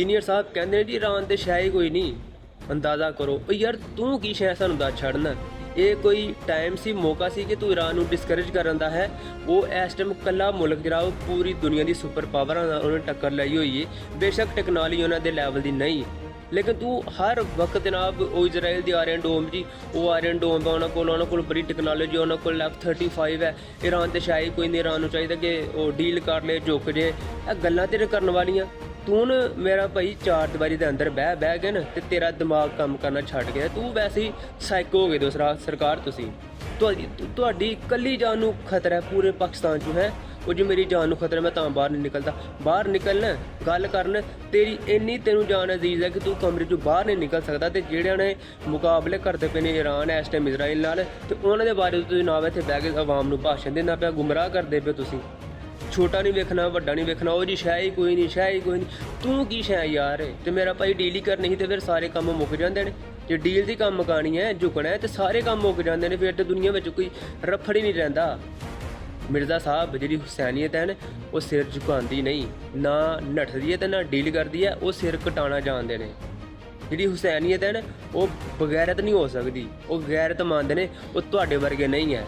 Senior ਸਾਹਿਬ ਕਹਿੰਦੇ ਨੇ ਜੀ ਈਰਾਨ ਤੇ ਸ਼ੈ ਹੀ ਕੋਈ ਨਹੀਂ, ਅੰਦਾਜ਼ਾ ਕਰੋ। ਉਹ ਯਾਰ ਤੂੰ ਕੀ ਸ਼ੈ ਸਾਨੂੰ ਦੱਸ ਛੱਡਣਾ। ਇਹ ਕੋਈ ਟਾਈਮ ਸੀ, ਮੌਕਾ ਸੀ ਕਿ ਤੂੰ ਈਰਾਨ ਨੂੰ ਡਿਸਕਰੇਜ ਕਰਨ ਦਾ ਹੈ। ਉਹ ਇਸ ਟਾਈਮ ਕੱਲਾ ਮੁਲਕ ਜਿਹੜਾ ਉਹ ਪੂਰੀ ਦੁਨੀਆ ਦੀ ਸੁਪਰ ਪਾਵਰਾਂ ਨਾਲ ਉਹਨੇ ਟੱਕਰ ਲਈ ਹੋਈ ਹੈ। ਬੇਸ਼ੱਕ ਟੈਕਨੋਲੋਜੀ ਉਹਨਾਂ ਦੇ ਲੈਵਲ ਦੀ ਨਹੀਂ, ਲੇਕਿਨ ਤੂੰ ਹਰ ਵਕਤ ਜਨਾਬ ਉਹ ਇਜ਼ਰਾਈਲ ਦੀ ਆਇਰਨ ਡੋਮ ਜੀ, ਉਹ ਆਇਰਨ ਡੋਮ ਹੈ ਉਹਨਾਂ ਕੋਲ ਬੜੀ ਟੈਕਨੋਲੋਜੀ, ਉਹਨਾਂ ਕੋਲ F-35 ਹੈ। ਈਰਾਨ ਤੇ ਸ਼ਾਇਦ ਕੋਈ ਨਹੀਂ, ਈਰਾਨ ਨੂੰ ਚਾਹੀਦਾ ਕਿ ਉਹ ਡੀਲ ਕਰ ਲੈ, ਝੁਕ ਜੇ। ਇਹ ਗੱਲਾਂ ਤੇਰੇ ਕਰਨ ਵਾਲੀਆਂ। ਤੂੰ ਨਾ ਮੇਰਾ ਭਾਈ ਚਾਰ ਦੀਵਾਰੀ ਦੇ ਅੰਦਰ ਬਹਿ ਕੇ ਨਾ ਤੇ ਤੇਰਾ ਦਿਮਾਗ ਕੰਮ ਕਰਨਾ ਛੱਡ ਗਿਆ। ਤੂੰ ਵੈਸੇ ਹੀ ਸਾਈਕੋ ਹੋ ਗਏ ਦੂਸਰਾ ਸਰਕਾਰ। ਤੁਸੀਂ ਤੁਹਾਡੀ ਇਕੱਲੀ ਜਾਨ ਨੂੰ ਖਤਰਾ ਹੈ ਪੂਰੇ ਪਾਕਿਸਤਾਨ 'ਚ ਹੈ। ਉਹ ਜੀ ਮੇਰੀ ਜਾਨ ਨੂੰ ਖਤਰਾ, ਮੈਂ ਤਾਂ ਬਾਹਰ ਨਹੀਂ ਨਿਕਲਦਾ। ਬਾਹਰ ਨਿਕਲਣਾ, ਗੱਲ ਕਰਨ, ਤੇਰੀ ਇੰਨੀ ਤੈਨੂੰ ਜਾਨ ਅਜ਼ੀਜ਼ ਹੈ ਕਿ ਤੂੰ ਕਮਰੇ 'ਚੋਂ ਬਾਹਰ ਨਹੀਂ ਨਿਕਲ ਸਕਦਾ। ਤੇ ਜਿਹੜਿਆਂ ਨੇ ਮੁਕਾਬਲੇ ਕਰਦੇ ਪਏ ਨੇ ਈਰਾਨ ਇਸ ਟਾਈਮ ਇਜ਼ਰਾਈਲ ਨਾਲ, ਤੇ ਉਹਨਾਂ ਦੇ ਬਾਰੇ ਤੁਸੀਂ ਨਾ ਇੱਥੇ ਬਹਿ ਕੇ ਆਵਾਮ ਨੂੰ ਭਾਸ਼ਣ ਦੇਣਾ ਪਿਆ, ਗੁੰਮਰਾਹ ਕਰਦੇ ਪਏ ਤੁਸੀਂ। ਛੋਟਾ ਨਹੀਂ ਵੇਖਣਾ, ਵੱਡਾ ਨਹੀਂ ਵੇਖਣਾ। ਉਹ ਜੀ ਸ਼ੈ ਹੀ ਕੋਈ ਨਹੀਂ, ਸ਼ੈ ਹੀ ਕੋਈ ਨਹੀਂ। ਤੂੰ ਕੀ ਸ਼ੈ ਯਾਰ। ਤੇ ਮੇਰਾ ਭਾਈ ਡੀਲ ਹੀ ਕਰਨੀ ਸੀ ਤੇ ਫਿਰ ਸਾਰੇ ਕੰਮ ਮੁੱਕ ਜਾਂਦੇ ਨੇ। ਜੇ ਡੀਲ ਦੀ ਕੰਮ ਮੁਕਾਣੀ ਹੈ, ਝੁਕਣਾ ਹੈ, ਤੇ ਸਾਰੇ ਕੰਮ ਮੁੱਕ ਜਾਂਦੇ ਨੇ। ਫਿਰ ਤੇ ਦੁਨੀਆ ਵਿੱਚ ਕੋਈ ਰਫੜ ਹੀ ਨਹੀਂ ਰਹਿੰਦਾ। ਮਿਰਜ਼ਾ ਸਾਹਿਬ ਜਿਹੜੀ ਹੁਸੈਨੀਅਤ ਹੈ ਨਾ, ਉਹ ਸਿਰ ਝੁਕਾਉਂਦੀ ਨਹੀਂ, ਨਾ ਨੱਠਦੀ ਹੈ ਤੇ ਨਾ ਡੀਲ ਕਰਦੀ ਹੈ। ਉਹ ਸਿਰ ਕਟਾਉਣਾ ਜਾਣਦੇ ਨੇ। ਜਿਹੜੀ ਹੁਸੈਨੀਅਤ ਹੈ ਨਾ, ਉਹ ਬਗੈਰਤ ਨਹੀਂ ਹੋ ਸਕਦੀ। ਉਹ ਗੈਰਤ ਮੰਨਦੇ ਨੇ। ਉਹ ਤੁਹਾਡੇ ਵਰਗੇ ਨਹੀਂ ਹੈ।